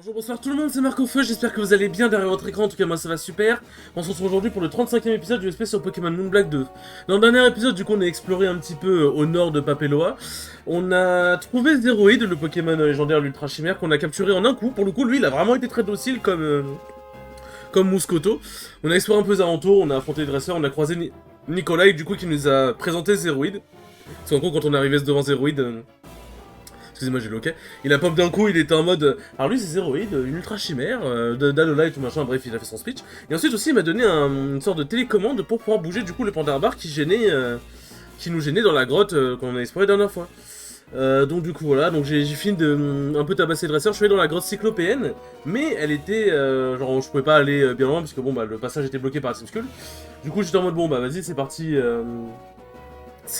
Bonjour, bonsoir tout le monde, c'est Marco Feu, j'espère que vous allez bien derrière votre écran, en tout cas moi ça va super. On se retrouve aujourd'hui pour le 35e épisode du SP sur Pokémon Moonblack 2. Dans le dernier épisode, du coup, on a exploré un petit peu au nord de Papeloa. On a trouvé Zéroïde, le Pokémon légendaire l'Ultra Chimère, qu'on a capturé en un coup. Pour le coup, lui, il a vraiment été très docile comme Mouscoto. On a exploré un peu les alentours, on a affronté les dresseurs, on a croisé Nikolai, du coup, qui nous a présenté Zéroïde. Parce qu'en gros, quand on est arrivé devant Zéroïde... Excusez-moi, j'ai loqué. Il a pop d'un coup, il était en mode. Alors lui, c'est Zéroïde, une ultra chimère, d'Alola et tout machin, bref, il a fait son speech. Et ensuite aussi, il m'a donné une sorte de télécommande pour pouvoir bouger du coup le Pandarbar qui nous gênait dans la grotte qu'on a explorée la dernière fois. Donc du coup voilà, donc j'ai fini de un peu tabasser le dresseur, je suis allé dans la grotte cyclopéenne, mais elle était, genre je pouvais pas aller bien loin parce que bon bah le passage était bloqué par la Team Skull. Du coup j'étais en mode bon bah vas-y c'est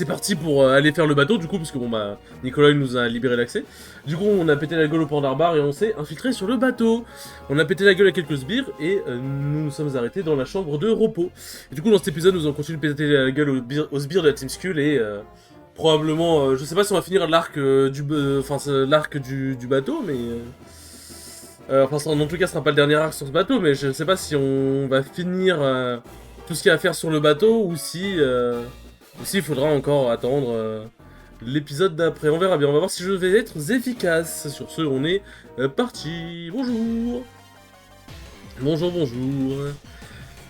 parti pour aller faire le bateau, du coup, parce que bon bah, Nicolas nous a libéré l'accès. Du coup, on a pété la gueule au Pandarbar et on s'est infiltré sur le bateau. On a pété la gueule à quelques sbires et nous nous sommes arrêtés dans la chambre de repos. Et du coup, dans cet épisode, nous allons continuer de péter la gueule aux sbires de la Team Skull et probablement, je sais pas si on va finir l'arc du bateau, mais... enfin, en tout cas, ce sera pas le dernier arc sur ce bateau, mais je sais pas si on va finir tout ce qu'il y a à faire sur le bateau ou si... Aussi, il faudra encore attendre l'épisode d'après. On verra bien. On va voir si je vais être efficace. Sur ce, on est parti. Bonjour. Bonjour, bonjour.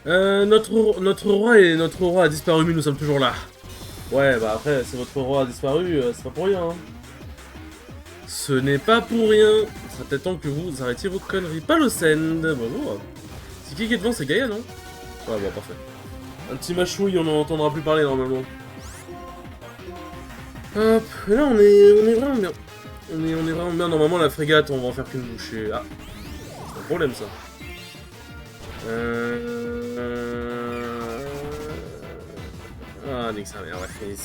Notre roi a disparu, mais nous sommes toujours là. Ouais, bah après, si votre roi a disparu, c'est pas pour rien. Hein. Ce n'est pas pour rien. Il sera peut-être temps que vous arrêtiez vos conneries. Palosend, bonjour. C'est qui est devant? C'est Gaïa, non? Ouais, bon, parfait. Un petit machouille, on n'en entendra plus parler normalement. Hop, là on est vraiment bien. On est vraiment bien. Normalement la frégate, on va en faire qu'une bouchée. Ah, c'est un problème ça. Ah, nique sa mère, ouais. Il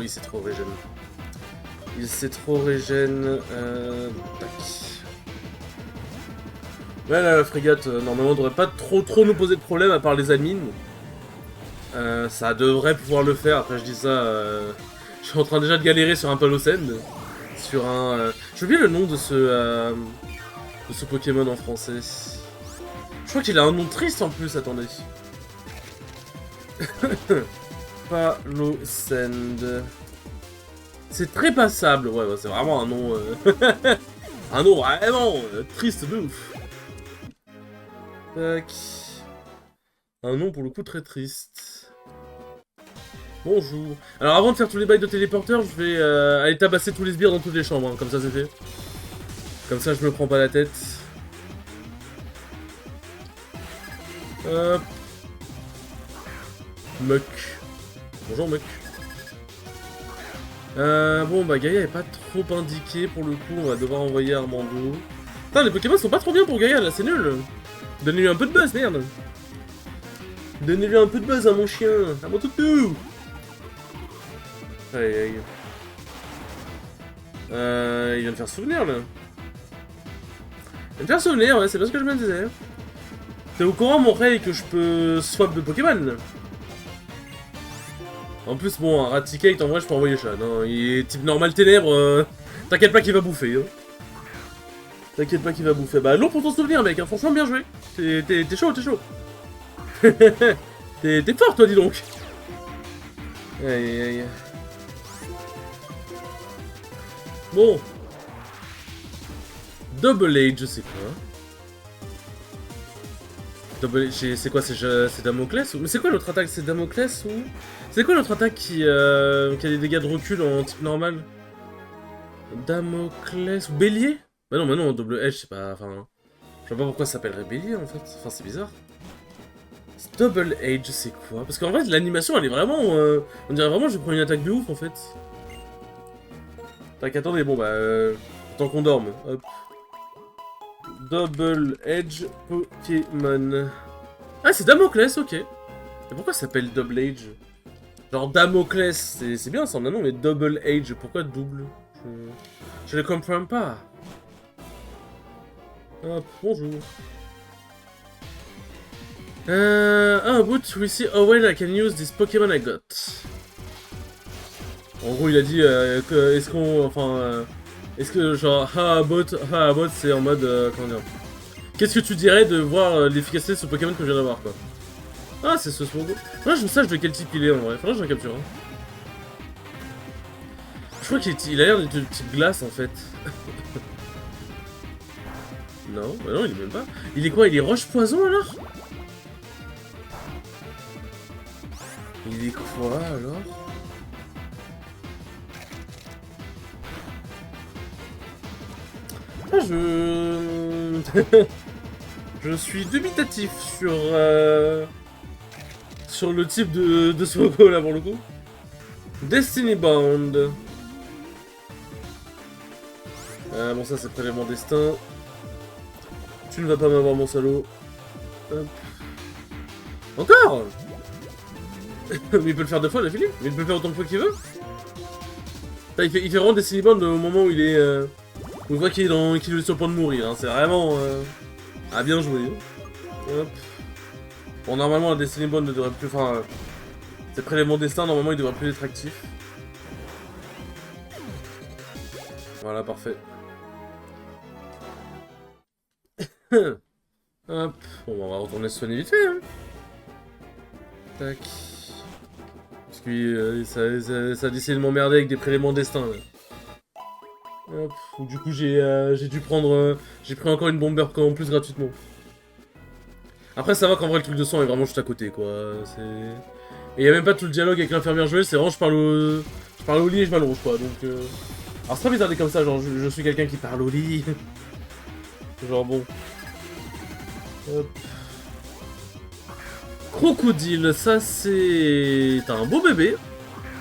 s'est trop régène. Il s'est trop régène. Tac. Ouais, là, la frégate, normalement, devrait pas trop nous poser de problème à part les admins. Ça devrait pouvoir le faire. Après, je dis ça. Je suis en train déjà de galérer sur un Palosend. Sur un... J'ai oublié le nom de ce Pokémon en français. Je crois qu'il a un nom triste en plus, attendez. Palosend. C'est très passable, ouais, c'est vraiment un nom... un nom vraiment triste de ouf. Tac. Un nom pour le coup très triste. Bonjour. Alors avant de faire tous les bails de téléporteur, je vais aller tabasser tous les sbires dans toutes les chambres, hein. Comme ça c'est fait. Comme ça je me prends pas la tête. Hop. Muck. Bonjour Muck. Bon bah Gaïa est pas trop indiqué pour le coup, on va devoir envoyer Armando. Putain, les Pokémon sont pas trop bien pour Gaïa là, c'est nul. Donnez-lui un peu de buzz, merde. Donnez-lui un peu de buzz à mon chien, à mon toutou. Aïe aïe. Il vient de faire souvenir là. Il vient de faire souvenir, ouais, c'est pas ce que je me disais. T'es au courant, mon Ray, que je peux swap de Pokémon? En plus, bon, un Raticate, en vrai, je peux envoyer chat. Non, il est type normal ténèbres. T'inquiète pas qu'il va bouffer. Hein. T'inquiète pas qu'il va bouffer. Bah, long pour ton souvenir, mec. Hein. Franchement, bien joué. T'es chaud, t'es chaud. T'es fort, toi, dis donc. Aïe aïe. Bon. Double Age, c'est quoi? Double Age, c'est quoi? C'est Damoclès ou... Mais c'est quoi l'autre attaque? C'est Damoclès ou... C'est quoi l'autre attaque qui a des dégâts de recul en type normal? Damoclès ou Bélier? Bah non, Double Edge, c'est pas... Enfin... Je sais pas pourquoi ça s'appellerait Bélier, en fait. Enfin, c'est bizarre. Double Age, c'est quoi? Parce qu'en fait, l'animation, elle est vraiment... On dirait vraiment que je prends une attaque de ouf, en fait. Tac, attendez, bon, bah... Tant qu'on dorme, hop. Double Edge Pokémon. Ah, c'est Damoclès, ok. Et pourquoi ça s'appelle Double Age? Genre Damoclès, c'est bien ça, non, mais Double Age, pourquoi double? Je ne comprends pas. Hop, bonjour. But we see how well I can use this Pokémon I got. En gros, il a dit est-ce qu'on... Enfin... est-ce que genre... Ha, bot c'est en mode... comment dire... Qu'est-ce que tu dirais de voir l'efficacité de ce Pokémon que je viens d'avoir, quoi? Ah, c'est ce Smogo. Faudrait que je me sache de quel type il est, en vrai. Faudrait que je le capture, hein. Je crois qu'il a l'air d'être de type glace, en fait. Non, bah non, il est même pas. Il est quoi? Il est roche-poison, alors? Il est quoi, alors? Ah, je suis dubitatif sur le type de ce logo là pour le coup. Destiny Bound. Ah bon, ça c'est prélèvement destin. Tu ne vas pas m'avoir, mon salaud. Hop. Encore. Mais il peut le faire deux fois d'affilée. Mais il peut le faire autant de fois qu'il veut. Putain, il fait vraiment Destiny Bound au moment où il est... On voit qu'il est sur le point de mourir, hein. C'est vraiment... Ah, bien joué. Hop. Bon, normalement, la Destiny Bond ne devrait plus... Enfin, c'est prélèvement destin, normalement, il devrait plus être actif. Voilà, parfait. Hop. Bon, on va retourner se soigner vite fait, hein. Tac. Parce que ça a décidé de m'emmerder avec des prélèvements destin, là. Hop. Du coup, j'ai dû prendre... j'ai pris encore une bomber en plus gratuitement. Après, ça va qu'en vrai, le truc de sang est vraiment juste à côté, quoi. Et y a même pas tout le dialogue avec l'infirmière joueuse, c'est vraiment je parle au lit et je m'allonge, quoi. Donc, Alors, c'est pas bizarre d'être comme ça, genre, je suis quelqu'un qui parle au lit. Genre, bon. Hop. Crocodile, ça, c'est... T'as un beau bébé.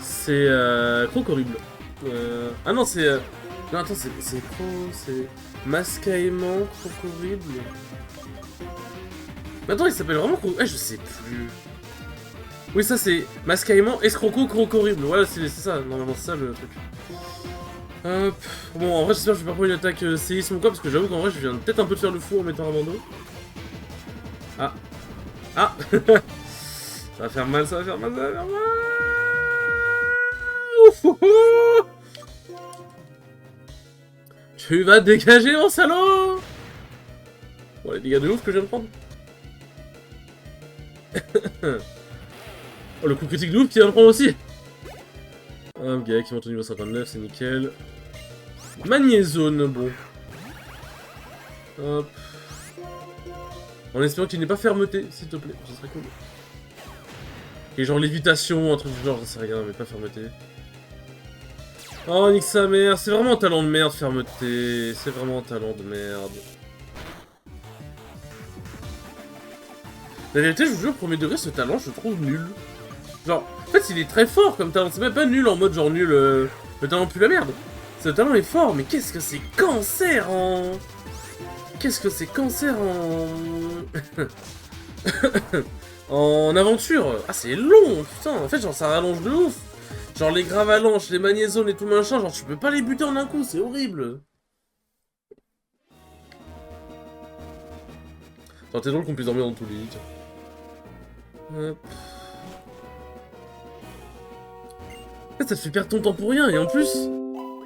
C'est, Crocorible. Ah non, c'est... Non, attends, c'est Mascaïment, Crocorible. Mais attends, il s'appelle vraiment je sais plus. Oui, ça c'est Mascaïment, Escroco, Crocorible. Voilà, c'est ça, normalement c'est ça le truc. Hop. Bon, en vrai, j'espère que je vais pas prendre une attaque séisme ou quoi, parce que j'avoue qu'en vrai, je viens peut-être un peu de faire le fou en mettant un bandeau. Ah. Ah. Ça va faire mal, ça va faire mal, ça va faire mal. Ouf, ouf, ouf. Tu vas te dégager, mon salaud. Bon, les dégâts de ouf que je viens de prendre. Oh, le coup critique de ouf qui vient de prendre aussi. Hop, gars qui monte au niveau 59, c'est nickel. Magnézone, bon. Hop. En espérant qu'il n'ait pas fermeté, s'il te plaît, ce serait cool. Et genre lévitation, un truc du genre, j'en sais rien, mais pas fermeté. Oh, nique sa mère, c'est vraiment un talent de merde, fermeté. C'est vraiment un talent de merde. La vérité, je vous jure, premier degré, ce talent, je le trouve nul. Genre, en fait, il est très fort comme talent. C'est même pas nul en mode genre nul, le talent pue la merde. Ce talent est fort, mais qu'est-ce que c'est cancer en... Qu'est-ce que c'est cancer en... en aventure. Ah, c'est long, putain. En fait, genre, ça rallonge de ouf. Genre, les gravalanches, les magnézones et tout machin, genre, tu peux pas les buter en un coup, c'est horrible. Ça aurait été drôle qu'on puisse dormir dans tous les lits. Hop. Ça te fait perdre ton temps pour rien, et en plus...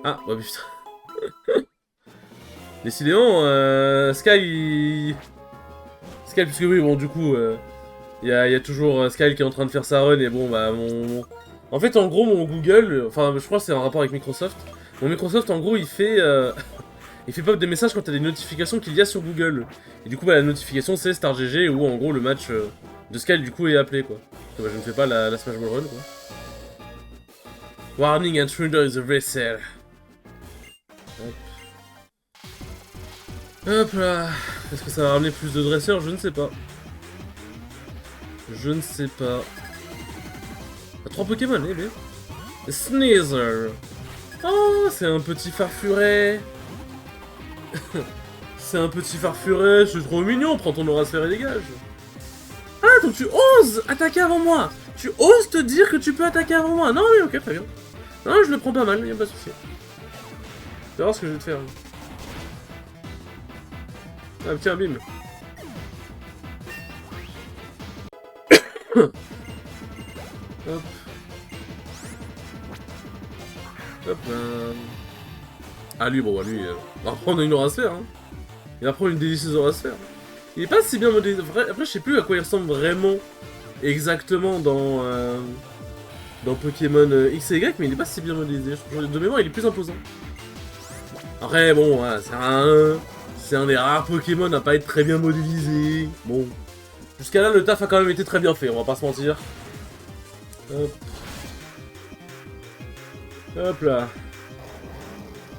Ah, bah putain. Décidément, Sky... Sky, puisque oui, bon, du coup, y a toujours Sky qui est en train de faire sa run, et bon, bah, En fait, en gros, mon Google... Enfin, je crois que c'est un rapport avec Microsoft. Mon Microsoft, en gros, il fait... il fait pop des messages quand t'as des notifications qu'il y a sur Google. Et du coup, bah, la notification, c'est StarGG, où, en gros, le match de Sky, du coup, est appelé, quoi. Parce que, bah, je ne fais pas la Smash Ball Run, quoi. Warning, intruder is a vessel. Hop. Hop là. Est-ce que ça va ramener plus de dresseurs? Je ne sais pas. Je ne sais pas. Ah, 3 Pokémon, eh bien. Sneasel. Oh, c'est un petit farfuret. C'est un petit farfuret, c'est trop mignon. Prends ton aura sphère et dégage. Ah, donc tu oses attaquer avant moi. Tu oses te dire que tu peux attaquer avant moi. Non, oui, ok, très bien. Non, je le prends pas mal, y'a pas de souci. Tu vas voir ce que je vais te faire. Ah, tiens, bim. Hop. Hop là. Ah, lui, bon, bah, lui, il va prendre une aura sphère, hein. Il va prendre une délicieuse aura sphère. Il est pas si bien modélisé. Après, je sais plus à quoi il ressemble vraiment exactement dans Pokémon X et Y, mais il est pas si bien modélisé. De mémoire, il est plus imposant. Après, bon, voilà, c'est un des rares Pokémon à pas être très bien modélisé. Bon. Jusqu'à là, le taf a quand même été très bien fait, on va pas se mentir. Hop. Hop là.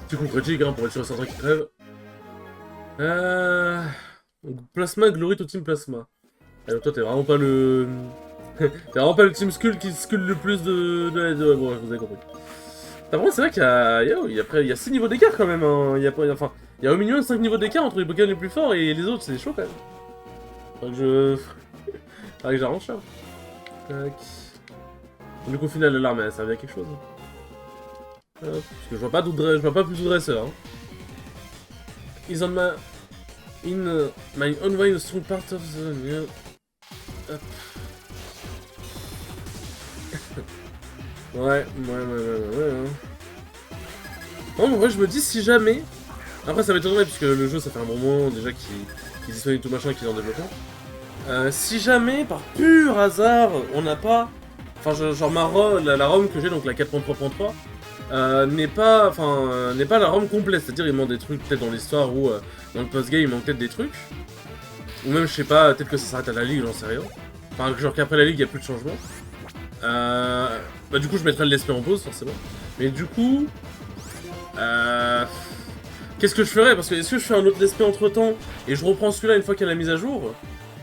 Petit coup critique, hein, pour être sûr et certain qu'il crève. Donc, Plasma, Glory to Team Plasma. Alors toi, t'es vraiment pas le... t'es vraiment pas le Team Skull qui skull le plus bon, vous avez compris. Par contre, c'est vrai qu'il y a 6 niveaux d'écart quand même. Hein. Il y a au minimum 5 niveaux d'écart entre les Pokémon les plus forts et les autres, c'est chaud quand même. Faudrait que j'arrange ça. Tac. Du coup, au final, l'arme, elle servait à quelque chose. Hop. Parce que je vois pas plus de dresseurs. Hein. Is on my... In my own way, a strong part of the... Hop. Ouais. Hein. Non, en vrai, je me dis si jamais... Après, ça m'étonnerait, puisque le jeu, ça fait un moment déjà qu'il est disponible tout machin, qu'il est en développement. Si jamais, par pur hasard, on n'a pas... Enfin, genre la ROM que j'ai, donc la 4.3.3, n'est pas la ROM complète. C'est-à-dire, il manque des trucs, peut-être dans l'histoire, ou dans le post-game, il manque peut-être des trucs. Ou même, je sais pas, peut-être que ça s'arrête à la Ligue, j'en sais rien. Enfin, genre qu'après la Ligue, il n'y a plus de changement. Bah du coup je mettrai le let's play en pause forcément. Mais du coup... Qu'est-ce que je ferais? Parce que est-ce que je fais un autre let's play entre temps et je reprends celui-là une fois qu'il y a la mise à jour?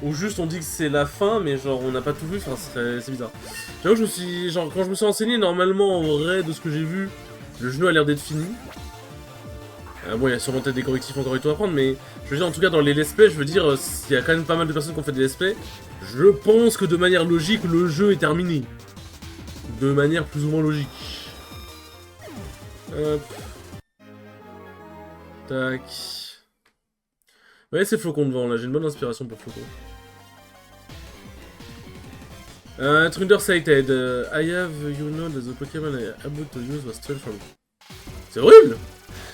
Ou juste on dit que c'est la fin mais genre on n'a pas tout vu, enfin c'est bizarre. J'avoue que quand je me suis renseigné, normalement en vrai de ce que j'ai vu, le jeu a l'air d'être fini. Bon, il y a sûrement peut-être des correctifs encore et tout à prendre, mais je veux dire, en tout cas, dans les let's play, je veux dire, il y a quand même pas mal de personnes qui ont fait des let's play. Je pense que de manière logique, le jeu est terminé. De manière plus ou moins logique. Hop. Tac. Ouais, c'est Flocon devant, là, j'ai une bonne inspiration pour Flocon. Trunder Sighted. I have, you know, that the Pokémon I about to use was stolen from... C'est horrible!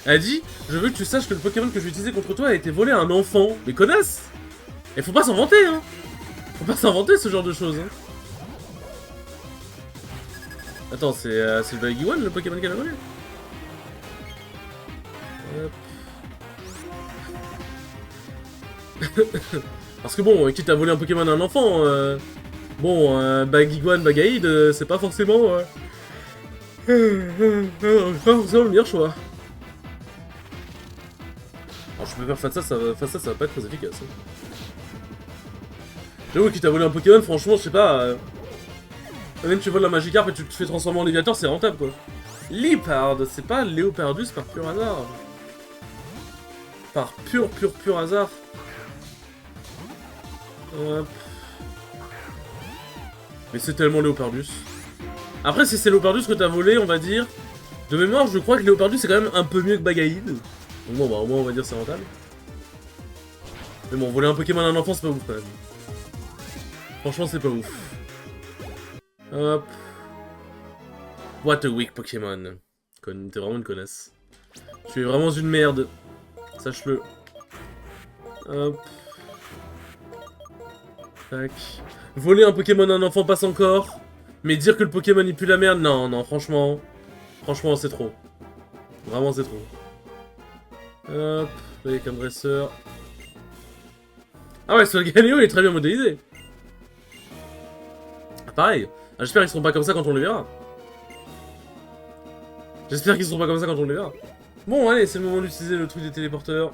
Elle dit, je veux que tu saches que le Pokémon que je vais utiliser contre toi a été volé à un enfant. Mais connasse! Et faut pas s'inventer, hein! Faut pas s'inventer ce genre de choses, hein! Attends, c'est le Baguiwan, le Pokémon qu'elle a volé? Hop. Parce que bon, quitte à voler un Pokémon à un enfant, bon, Baguiwan, Bagaïd, c'est pas forcément... pas forcément le meilleur choix. Alors je peux faire face à ça, ça va pas être très efficace. Hein. J'avoue, quitte à voler un Pokémon, franchement, je sais pas... Même tu voles la Magikarp et tu te fais transformer en Léviator, c'est rentable quoi. Leopard, c'est pas Léopardus par pur hasard. Par pur hasard. Hop. Mais c'est tellement Léopardus. Après, si c'est Léopardus que t'as volé, on va dire... De mémoire, je crois que Léopardus c'est quand même un peu mieux que Bagaïd. Donc bon, bah au moins on va dire c'est rentable. Mais bon, voler un Pokémon à un enfant, c'est pas ouf quand même. Franchement, c'est pas ouf. Hop. What a weak Pokémon. T'es vraiment une connasse. Tu es vraiment une merde. Sache-le. Hop. Tac. Voler un Pokémon à un enfant passe encore. Mais dire que le Pokémon il pue la merde, non, non, franchement. Franchement, c'est trop. Vraiment, c'est trop. Hop. Là, il y a qu'un dresseur. Ah ouais, ce Galéo il est très bien modélisé. Ah, pareil. Ah, j'espère qu'ils seront pas comme ça quand on les verra. J'espère qu'ils seront pas comme ça quand on les verra. Bon, allez, c'est le moment d'utiliser le truc des téléporteurs.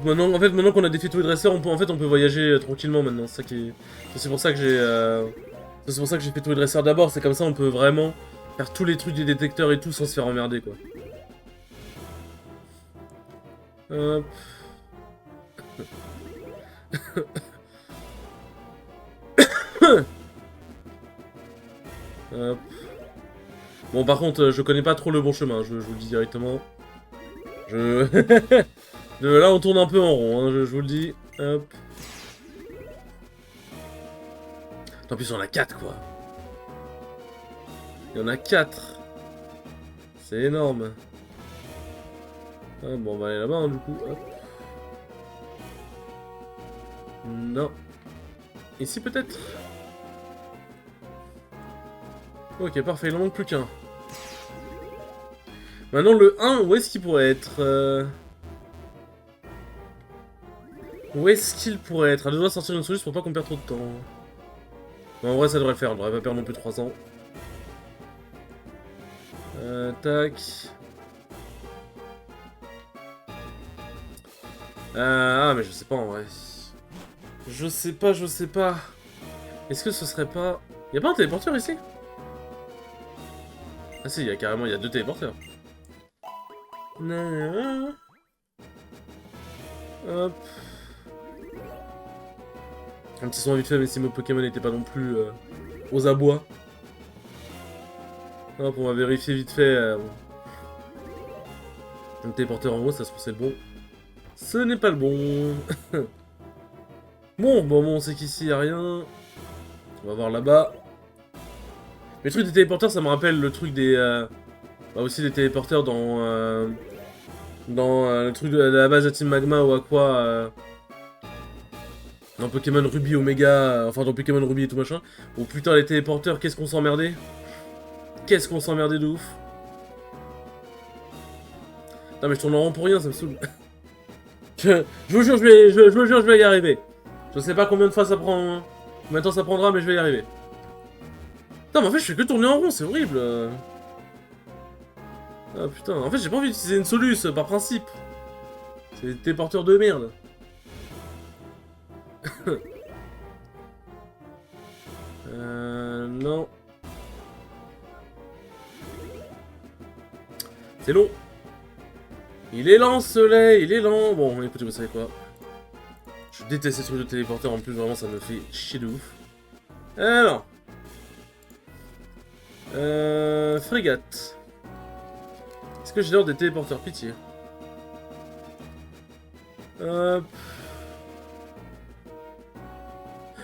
Maintenant, maintenant qu'on a défait tous les dresseurs, on peut voyager tranquillement maintenant. C'est ça qui est... C'est pour ça que j'ai fait tous les dresseurs d'abord. C'est comme ça, on peut vraiment faire tous les trucs des détecteurs et tout sans se faire emmerder, quoi. Hop. Hop. Bon, par contre, je connais pas trop le bon chemin, je vous le dis directement. Là, on tourne un peu en rond, hein, je vous le dis. Hop. En plus, il y en a 4, quoi. Il y en a 4. C'est énorme. Ah, bon, on va aller là-bas, hein, du coup. Hop. Non. Ici peut-être? Ok, parfait, il en manque plus qu'un. Maintenant le 1, où est-ce qu'il pourrait être Où est-ce qu'il pourrait être? Elle doit sortir une solution pour pas qu'on perde trop de temps. Mais en vrai ça devrait le faire, on devrait pas perdre non plus 3 ans. Tac. Ah mais je sais pas en vrai. Je sais pas. Est-ce que ce serait pas... Y'a pas un téléporteur ici? Ah si, il y a 2 téléporteurs. Hop. Un petit son vite fait, mais si mon Pokémon n'était pas non plus aux abois. Hop, on va vérifier vite fait. Un téléporteur en haut, ça se trouve c'est le bon. Ce n'est pas le bon. Bon, on sait qu'ici y a rien. On va voir là-bas. Le truc des téléporteurs, ça me rappelle le truc des... Bah aussi des téléporteurs dans le truc de la base de Team Magma ou Aqua. Dans Pokémon Ruby Omega, enfin dans Pokémon Ruby et tout machin. Oh putain, les téléporteurs, qu'est-ce qu'on s'emmerdait. Qu'est-ce qu'on s'emmerdait de ouf. Non mais je tourne en rond pour rien, ça me saoule. je vous jure, je vous jure, je vais y arriver. Je sais pas combien de fois ça prend... Combien de temps ça prendra, mais je vais y arriver. Non mais en fait, je fais que tourner en rond, c'est horrible. Ah putain, en fait, j'ai pas envie d'utiliser une soluce, par principe. C'est des téléporteurs de merde. Non. C'est long. Il est lent, ce soleil, il est lent. Bon, écoutez, vous savez quoi. Je déteste ces trucs de téléporteur, en plus, vraiment, ça me fait chier de ouf. Alors. Frégate. Est-ce que j'ai l'air des téléporteurs? Pitié. Hop.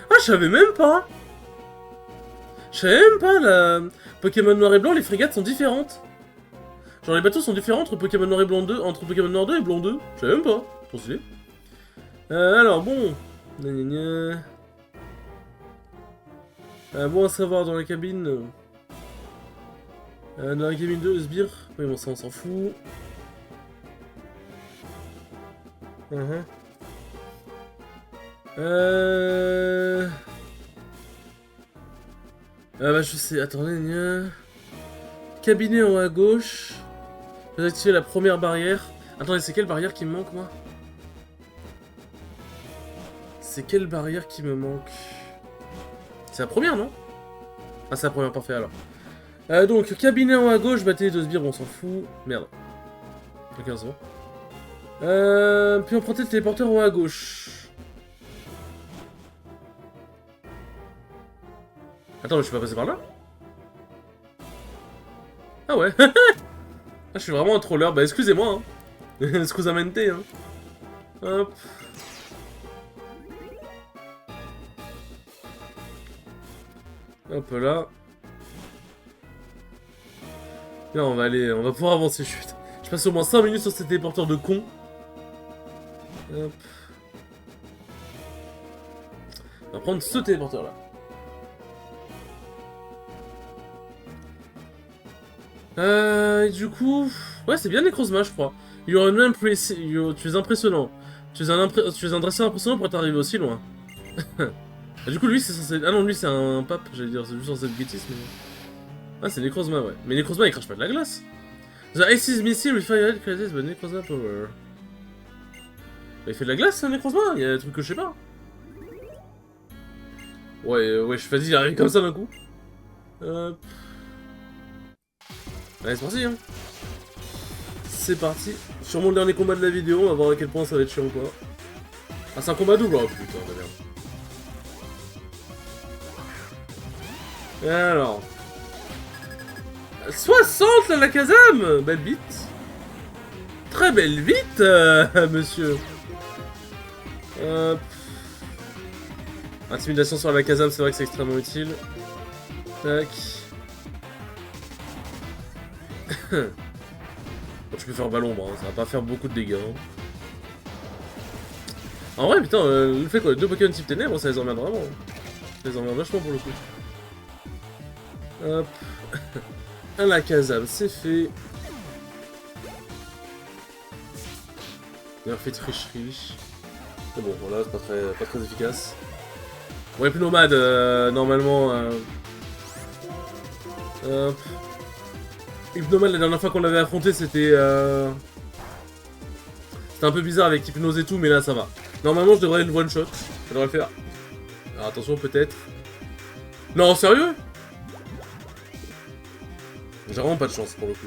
Ah, je savais même pas. Je savais même pas, la... Pokémon Noir et Blanc, les frégates sont différentes. Genre, les bateaux sont différents entre Pokémon Noir et Blanc 2, entre Pokémon Noir 2 et Blanc 2. Je savais même pas. Trop stylé. Alors, bon. Bon à savoir dans la cabine. Dans la cabine 2, le sbire. Oui, bon, ça, on s'en fout. Bah, je sais. Attendez, cabinet en haut à gauche. Vous activez la première barrière. Attendez, c'est quelle barrière qui me manque, moi? C'est quelle barrière qui me manque? C'est la première, non? Ah, c'est la première, parfait, alors. Donc, cabinet en haut à gauche, bataille de sbires, on s'en fout. Merde. Ok, c'est bon. Puis empruntez le téléporteur en haut à gauche. Attends, mais je suis pas passé par là? Ah ouais. Ah, je suis vraiment un troller. Bah, excusez-moi, hein. Excusamente, hein. Hop. Hop là. Là, on va pouvoir avancer, chute. Je passe au moins 5 minutes sur ces téléporteurs de con. Hop. On va prendre ce téléporteur là. Et du coup... Ouais, c'est bien Necrozma, je crois. You're an tu es impressionnant. Tu es un dresseur impressionnant pour être arrivé aussi loin. Du coup, lui, c'est censé... Ah non, lui, c'est un pape, j'allais dire. C'est juste censé être Gétis, mais... Ah, c'est Necrozma, ouais. Mais Necrozma, il crache pas de la glace. The Ice is missing, refired created by Necrozma power. Bah, il fait de la glace, hein, Necrozma. Il y a des trucs que je sais pas. Ouais, je vas-y, il arrive comme ça d'un coup. Hop. Allez, c'est parti, hein. C'est parti. Sûrement le dernier combat de la vidéo, on va voir à quel point ça va être chiant ou quoi. Ah, c'est un combat double, oh putain, de merde. Alors. 60 là, la Kazam. Belle bite. Très belle bite, monsieur. Intimidation sur la Kazam, c'est vrai que c'est extrêmement utile. Tac. Bon, tu peux faire ballon, hein, ça va pas faire beaucoup de dégâts. Hein. En vrai, putain, le fait qu'on ait deux Pokémon type ténèbres, ça les emmerde vraiment. Ça les emmerde vachement pour le coup. Hop. Un Alakazam, c'est fait. D'ailleurs, fait tricherie. Mais bon, voilà, c'est pas très efficace. Bon, Hypnomade, normalement... Hypnomade, la dernière fois qu'on l'avait affronté, c'était... C'était un peu bizarre avec Hypnose et tout, mais là, ça va. Normalement, je devrais une one-shot. Je devrais le faire. Alors, attention, peut-être. Non, sérieux? J'ai vraiment pas de chance, pour le coup.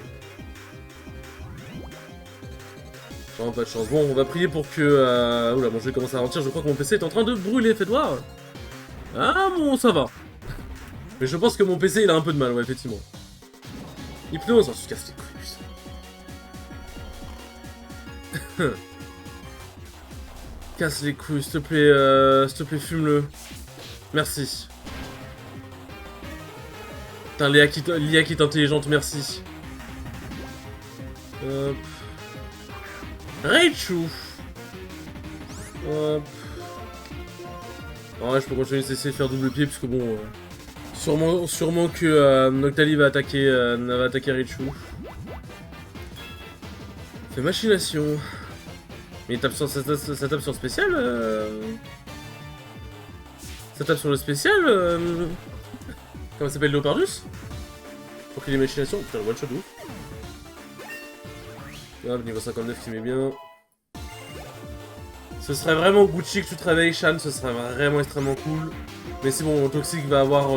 J'ai vraiment pas de chance. Bon, on va prier pour que... Oula, mon jeu commence à ralentir. Je crois que mon PC est en train de brûler. Faites voir. Ah, bon, ça va. Mais je pense que mon PC, il a un peu de mal, ouais, effectivement. Hypnose, oh, tu casses les couilles. Casse les couilles, s'il te plaît, fume-le. Merci. Putain, l'IA qui est intelligente, merci. Hop. Raichu. Hop. En vrai, je peux continuer d'essayer de faire double pied, puisque bon... sûrement que Noctali va attaquer Raichu. Fait machination. Mais il tape sur, ça tape sur le spécial Ça tape sur le spécial Comment ça s'appelle, Leopardus? Pour qu'il ait machination. Putain, le one shot de ouf. Hop, niveau 59 qui met bien. Ce serait vraiment Gucci que tu te réveilles, Shan, ce serait vraiment extrêmement cool. Mais c'est bon, Toxic va avoir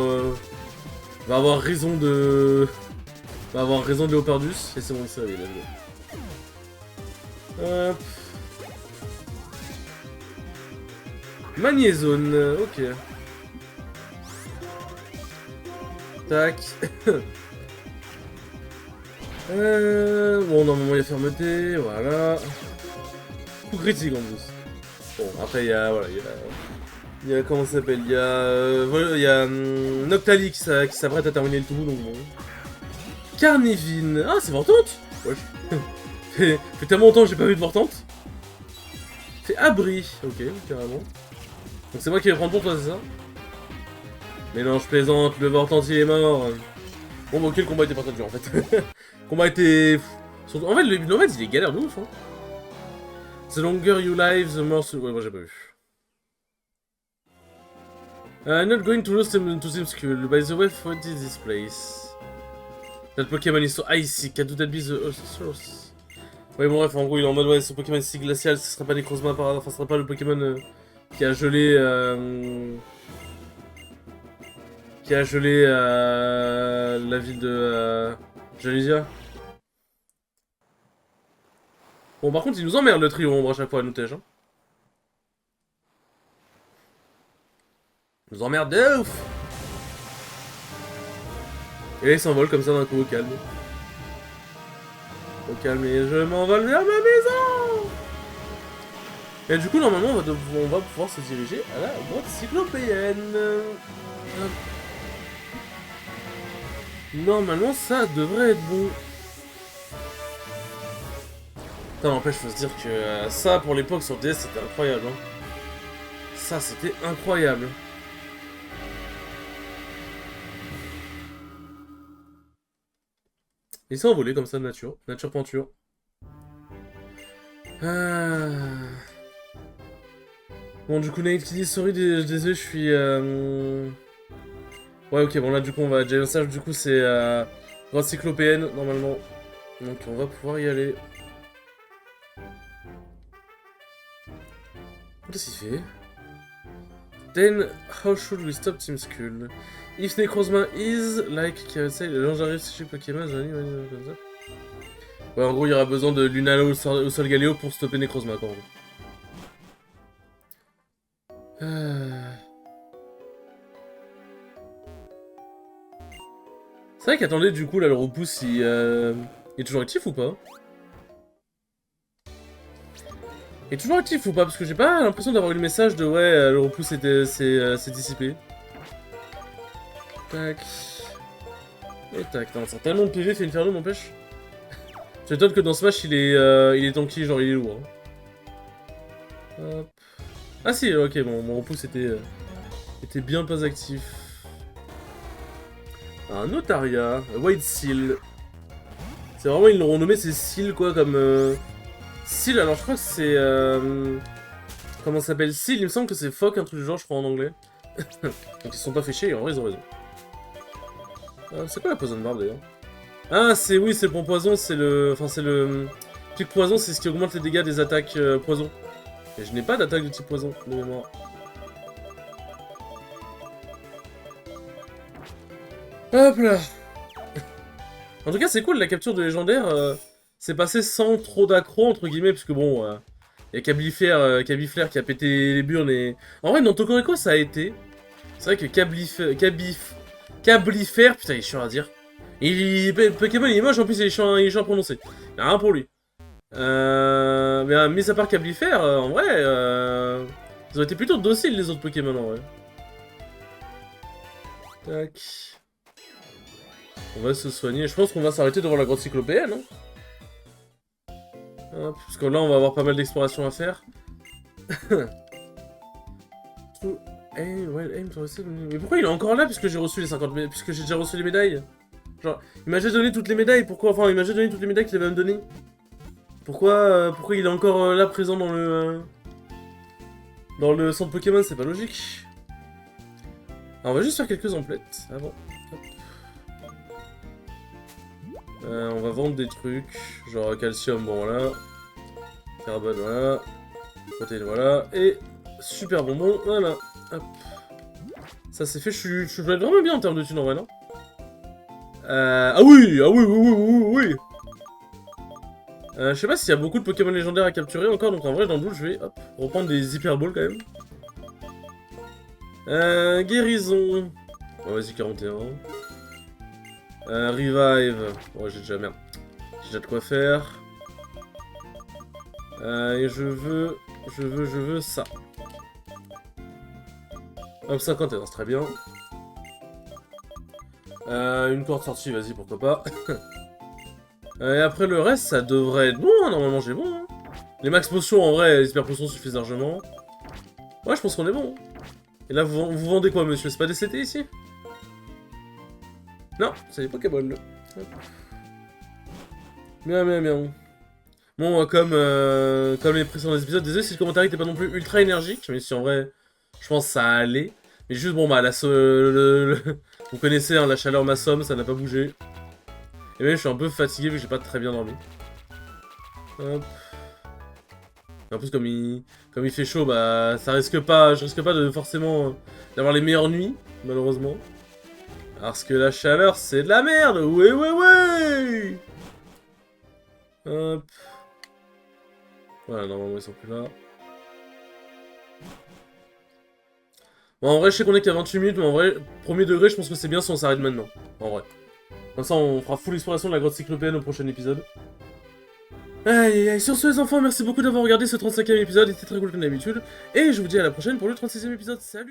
raison de... Va avoir raison de Leopardus, et c'est bon, il s'est réveillé, là, hop. Magnézone, ok. Tac. Bon, normalement il y a fermeté, voilà. Coup critique en plus. Bon, après il y a, voilà, il y a comment ça s'appelle, il y a Noctali qui s'apprête à terminer le tout, donc bon. Carnivine, ah c'est Vortante. Wesh. fait tellement longtemps que j'ai pas vu de Vortante. C'est Abri, ok, carrément. Donc c'est moi qui vais prendre pour toi, c'est ça? Mais non, je plaisante, le Vortante il est mort. Bon, bah ok, le combat était pas très dur en fait. Le combat était... En fait, le nomade il est galère de ouf, hein. The longer you live, the more... Ouais, moi j'ai pas vu. Not going to lose to Team Skull. By the way, what is this place? That Pokémon is so icy, can do that be the source? Ouais, bon bref, en gros il est en mode, ouais, ce Pokémon si glacial, ce serait pas Necrozma par hasard, enfin ce serait pas le Pokémon qui a gelé... la ville de Jalizia. Bon, par contre, il nous emmerde le trio ombre à chaque fois à nous tège. Hein. Il nous emmerde de ouf. Et là, il s'envole comme ça d'un coup au calme. Au calme, et je m'envole vers ma maison. Et du coup, normalement, on va pouvoir se diriger à la boîte cyclopéenne. Normalement, ça devrait être bon. Putain, n'empêche, faut se dire que ça, pour l'époque, sur DS, c'était incroyable. Hein. Ça, c'était incroyable. Il s'est envolé comme ça de nature. Nature peinture. Bon, du coup, Nate qui dit sorry, désolé, je suis... Ouais, ok, bon, là, du coup, on va... Giant Sage, du coup, c'est... Grosse cyclopéenne, normalement. Donc, on va pouvoir y aller. Qu'est-ce qu'il fait? Then, how should we stop Team Skull? If Necrozma is, like, say, le légendaire chez Pokémon, comme ça. Ouais, en gros, il y aura besoin de Lunala au Solgaleo pour stopper Necrozma, quoi, en gros. C'est vrai qu'attendez, du coup, là, le repousse, il est toujours actif ou pas? Il est toujours actif ou pas? Parce que j'ai pas l'impression d'avoir eu le message de ouais, le repousse s'est dissipé. Tac. Et tac, non, ça a tellement de PV, fait Inferno, n'empêche. Tu m'étonnes que dans Smash, il est tanky, genre il est lourd. Hein. Hop. Ah si, ok, bon, mon repousse était bien pas actif. Un notariat, White Seal. C'est vraiment, ils l'ont renommé, c'est Seal quoi, comme... Seal, alors je crois que c'est... Comment ça s'appelle? Seal, il me semble que c'est Fock, un truc du genre, je crois, en anglais. Donc ils se sont pas fait chier, en vrai, ils ont raison. C'est quoi la poison barbe, d'ailleurs? Ah, c'est... Oui, c'est le bon poison, c'est le... Enfin, c'est le... Pic poison, c'est ce qui augmente les dégâts des attaques poison. Et je n'ai pas d'attaque de type poison, de mémoire. Hop là. En tout cas, c'est cool, la capture de légendaire, c'est passé sans trop d'accro, entre guillemets, parce que bon, y a Cabiflair qui a pété les burnes et... En vrai, dans Tokoriko, ça a été. C'est vrai que Cabliflair, putain, il est chiant à dire. Pokémon, il est moche, en plus, il est chiant à prononcer. Y'a rien pour lui. Mais mis à part Cabliflair, en vrai, ils ont été plutôt dociles, les autres Pokémon, en vrai. Tac. On va se soigner. Je pense qu'on va s'arrêter devant la grotte cyclopéenne. Hein. Hop, parce que là, on va avoir pas mal d'exploration à faire. Mais pourquoi il est encore là puisque j'ai reçu les 50 puisque j'ai déjà reçu les médailles? Genre, il m'a déjà donné toutes les médailles, pourquoi? Enfin, il m'a déjà donné toutes les médailles qu'il avait à me donner. Pourquoi il est encore là présent dans le centre Pokémon? C'est pas logique. Alors, on va juste faire quelques emplettes avant. On va vendre des trucs, genre calcium, bon voilà. Carbone, voilà. Protéines, voilà. Et super bonbon, voilà. Hop. Ça c'est fait, je vais être vraiment bien en termes de thunes en vrai, non? Ah oui, ah oui, oui, oui, oui, oui. Je sais pas s'il y a beaucoup de Pokémon légendaires à capturer encore, donc en vrai, dans le doute, je vais hop, reprendre des Hyper Balls quand même. Guérison. Bon, vas-y, 41. Revive. Ouais, j'ai déjà, merde. J'ai déjà de quoi faire. Et je veux ça. Hop, 51, c'est très bien. Une corde sortie, vas-y, pourquoi pas. Et après le reste, ça devrait être bon, hein, normalement j'ai bon. Hein. Les max potions, en vrai, les hyper potions suffisent largement. Ouais, je pense qu'on est bon. Et là, vous vendez quoi, monsieur? C'est pas des CT ici? Non, c'est des Pokéballs. Bien, bien, bien. Bon, comme les précédents épisodes, désolé si le commentaire n'était pas non plus ultra énergique, mais si en vrai, je pense que ça allait. Mais juste, bon, bah, vous connaissez, hein, la chaleur m'assomme, ça n'a pas bougé. Et même, je suis un peu fatigué vu que j'ai pas très bien dormi. Hop. Et en plus, comme il fait chaud, bah, je risque pas de forcément d'avoir les meilleures nuits, malheureusement. Parce que la chaleur, c'est de la merde. Ouais, ouais, ouais. Hop. Voilà, normalement, ils sont plus là. Bon, en vrai, je sais qu'on est qu'à 28 minutes, mais en vrai, premier degré, je pense que c'est bien si on s'arrête maintenant. En vrai. Comme ça, on fera full exploration de la grotte cyclopéenne au prochain épisode. Aïe aïe aïe, sur ce les enfants, merci beaucoup d'avoir regardé ce 35e épisode, il était très cool comme d'habitude. Et je vous dis à la prochaine pour le 36e épisode, salut!